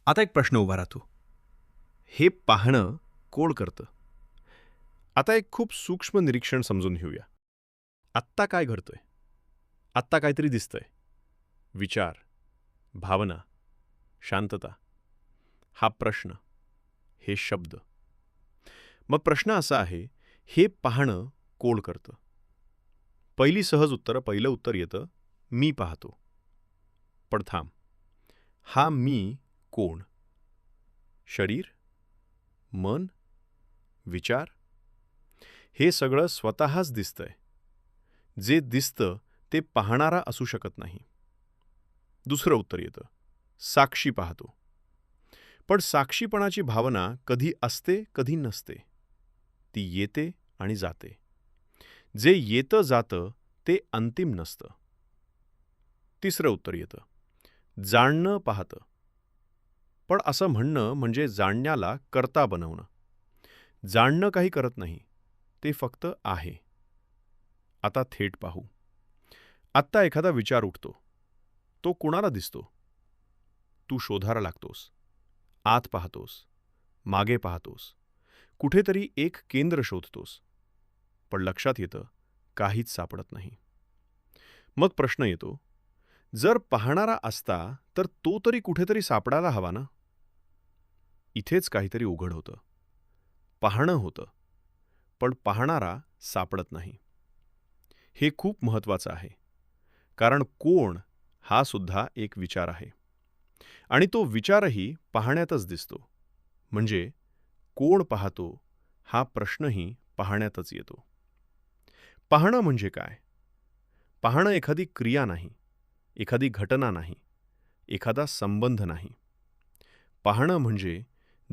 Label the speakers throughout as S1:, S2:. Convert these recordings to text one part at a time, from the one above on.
S1: आता एक प्रश्न उभा राहतो. हे पाहणं कोण करतं? आता एक खूप सूक्ष्म निरीक्षण समजून घेऊया. आत्ता काय घडतंय? आत्ता काहीतरी दिसतंय. विचार, भावना, शांतता. हा प्रश्न, हे शब्द. मग प्रश्न असा आहे, हे पाहणं कोण करतं? पहिलं उत्तर येतं, मी पाहतो. पण थांब, हा मी कोण? शरीर? मन? विचार? हे सगळं स्वतःच दिसतंय. जे दिसतं ते पाहणारा असू शकत नाही. दुसरं उत्तर येतं, साक्षी पाहतो. पण साक्षीपणाची भावना कधी असते, कधी नसते. ती येते आणि जाते. जे येतं जातं ते अंतिम नसतं. तिसरं उत्तर येतं, जाणणं पाहतं. पण असं म्हणणं म्हणजे जाणण्याला कर्ता बनवणं. जाणणं काही करत नाही, ते फक्त आहे. आता थेट पाहू. आत्ता एखादा विचार उठतो. तो कुणाला दिसतो? तू शोधायला लागतोस. आत पाहतोस. मागे पाहतोस. कुठेतरी एक केंद्र शोधतोस. पण लक्षात येतं, काहीच सापडत नाही. मग प्रश्न येतो, जर पाहणारा असता तर तो तरी कुठेतरी सापडायला हवा ना? इथेच काहीतरी उघड होतं. पाहणं होतं, पण पाहणारा सापडत नाही. हे खूप महत्त्वाचं आहे. कारण कोण हा सुद्धा एक विचार आहे. आणि तो विचारही पाहण्यातच दिसतो. म्हणजे कोण पाहतो हा प्रश्नही पाहण्यातच येतो. पाहणं म्हणजे काय? पाहणं एखादी क्रिया नाही, एखादी घटना नाही, एखादा संबंध नाही. पाहणं म्हणजे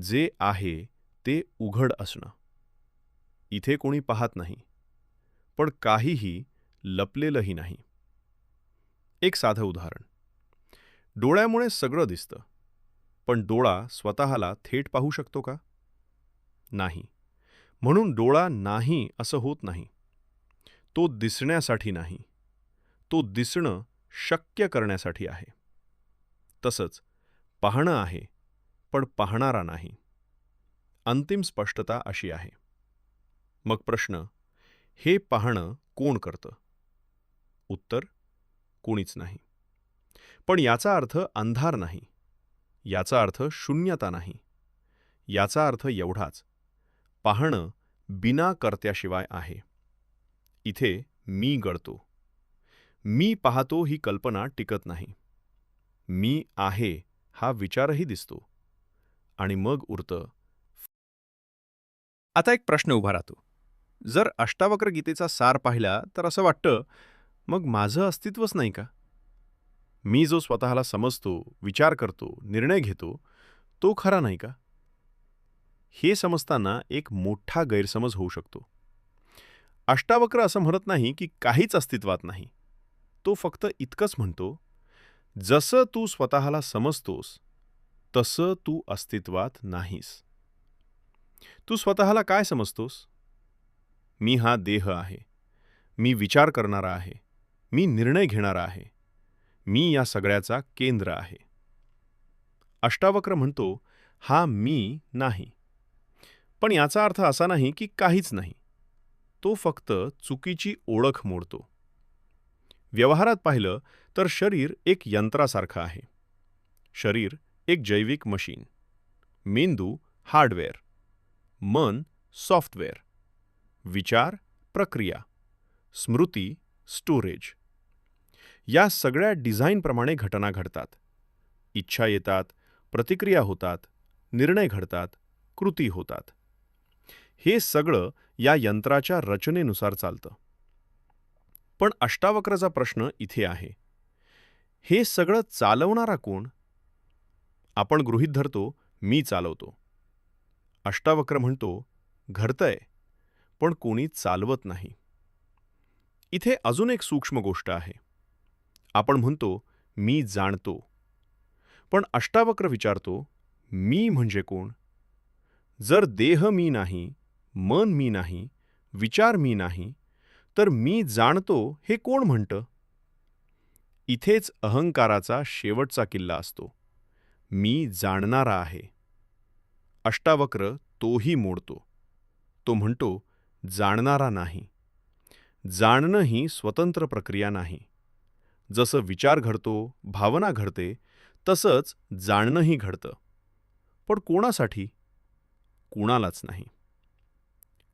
S1: जे आहे ते उघड असणं. इथे कोणी पाहत नाही, पण काहीही लपलेलंही नाही. एक साधं उदाहरण. डोळ्यामुळे सगळं दिसतं, पण डोळा स्वतःला थेट पाहू शकतो का? नाही. म्हणून डोळा नाही असं होत नाही. तो दिसण्यासाठी नाही. तो दिसणं शक्य करण्यासाठी आहे. तसंच पाहणं आहे, पण पाहणारा नाही. अंतिम स्पष्टता अशी आहे. मग प्रश्न, हे पाहणं कोण करतं? उत्तर, कोणीच नाही. पण याचा अर्थ अंधार नाही. याचा अर्थ शून्यता नाही. याचा अर्थ एवढाच, पाहणं बिना कर्त्याशिवाय आहे. इथे मी गळतो. मी पाहतो ही कल्पना टिकत नाही. मी आहे हा विचारही दिसतो. आणि मग उरतं. आता एक प्रश्न उभा राहतो. जर अष्टावक्र गीतेचा सार पाहिला तर असं वाटतं, मग माझं अस्तित्वच नाही का? मी जो स्वतःला समजतो, विचार करतो, निर्णय घेतो, तो खरा नाही का? हे समजताना एक मोठा गैरसमज होऊ शकतो. अष्टावक्र असं म्हणत नाही की काहीच अस्तित्वात नाही. तो फक्त इतकंच म्हणतो, जसं तू स्वतःला समजतोस, तसं तू अस्तित्वात नाहीस. तू स्वतःला काय समजतोस? मी हा देह आहे. मी विचार करणारा आहे. मी निर्णय घेणारा आहे. मी या सगळ्याचा केंद्र आहे. अष्टावक्र म्हणतो, हा मी नाही. पण याचा अर्थ असा नाही की काहीच नाही. तो फक्त चुकीची ओळख मोडतो. व्यवहारात पाहिलं तर शरीर एक यंत्रासारखं आहे. शरीर एक जैविक मशीन. मेंदू हार्डवेअर. मन सॉफ्टवेअर. विचार प्रक्रिया. स्मृती स्टोरेज. या सगळ्या डिझाईनप्रमाणे घटना घडतात. इच्छा येतात, प्रतिक्रिया होतात, निर्णय घडतात, कृती होतात. हे सगळं या यंत्राच्या रचनेनुसार चालतं. पण अष्टावक्रचा प्रश्न इथे आहे. हे सगळं चालवणारा कोण? आपण गृहीत धरतो, मी चालवतो. अष्टावक्र म्हणतो, घडतंय, पण कोणी चालवत नाही. इथे अजून एक सूक्ष्म गोष्ट आहे. आपण म्हणतो, मी जाणतो. पण अष्टावक्र विचारतो, मी म्हणजे कोण? जर देह मी नाही, मन मी नाही, विचार मी नाही, तर मी जाणतो हे कोण म्हणतं? इथेच अहंकाराचा शेवटचा किल्ला असतो. मी जाणणारा आहे. अष्टावक्र तोही मोडतो. तो म्हणतो, जाणणारा नाही. जाणणं ही स्वतंत्र प्रक्रिया नाही. जसं विचार घडतो, भावना घडते, तसंच जाणणंही घडतं. पण कोणासाठी? कुणालाच नाही.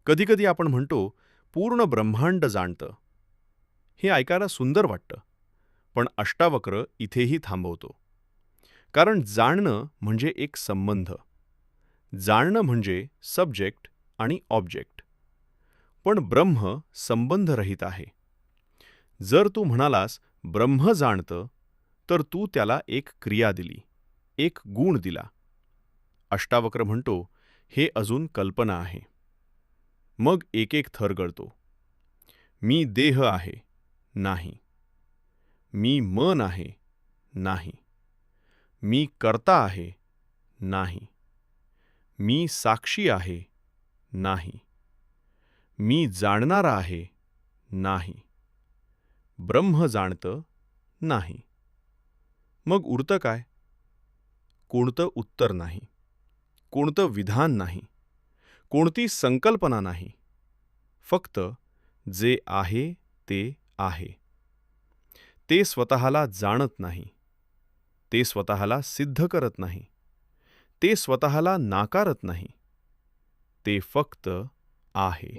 S1: कधीकधी आपण म्हणतो, पूर्ण ब्रह्मांड जाणतं. हे ऐकायला सुंदर वाटतं, पण अष्टावक्र इथेही थांबवतो. कारण जाणणं म्हणजे एक संबंध. जाणणं म्हणजे सब्जेक्ट आणि ऑब्जेक्ट. पण ब्रह्म संबंधरहित आहे. जर तू म्हणालास ब्रह्म जाणतं, तर तू त्याला एक क्रिया दिली, एक गुण दिला. अष्टावक्र म्हणतो, हे अजून कल्पना आहे. मग एक एक थर गळतो. मी देह आहे, नाही. मी मन आहे, नाही. मी कर्ता आहे, नाही. मी साक्षी आहे, नाही. मी जाणणारा आहे, नाही. ब्रह्म जाणतं, नाही. मग उरतं काय? कोणतं उत्तर नाही, कोणतं विधान नाही, कोणती संकल्पना नाही. फक्त जे आहे ते आहे. ते स्वतःला जाणत नाही. ते स्वतःला सिद्ध करत नाही. ते स्वतःला नाकारत नाही. ते फक्त आहे.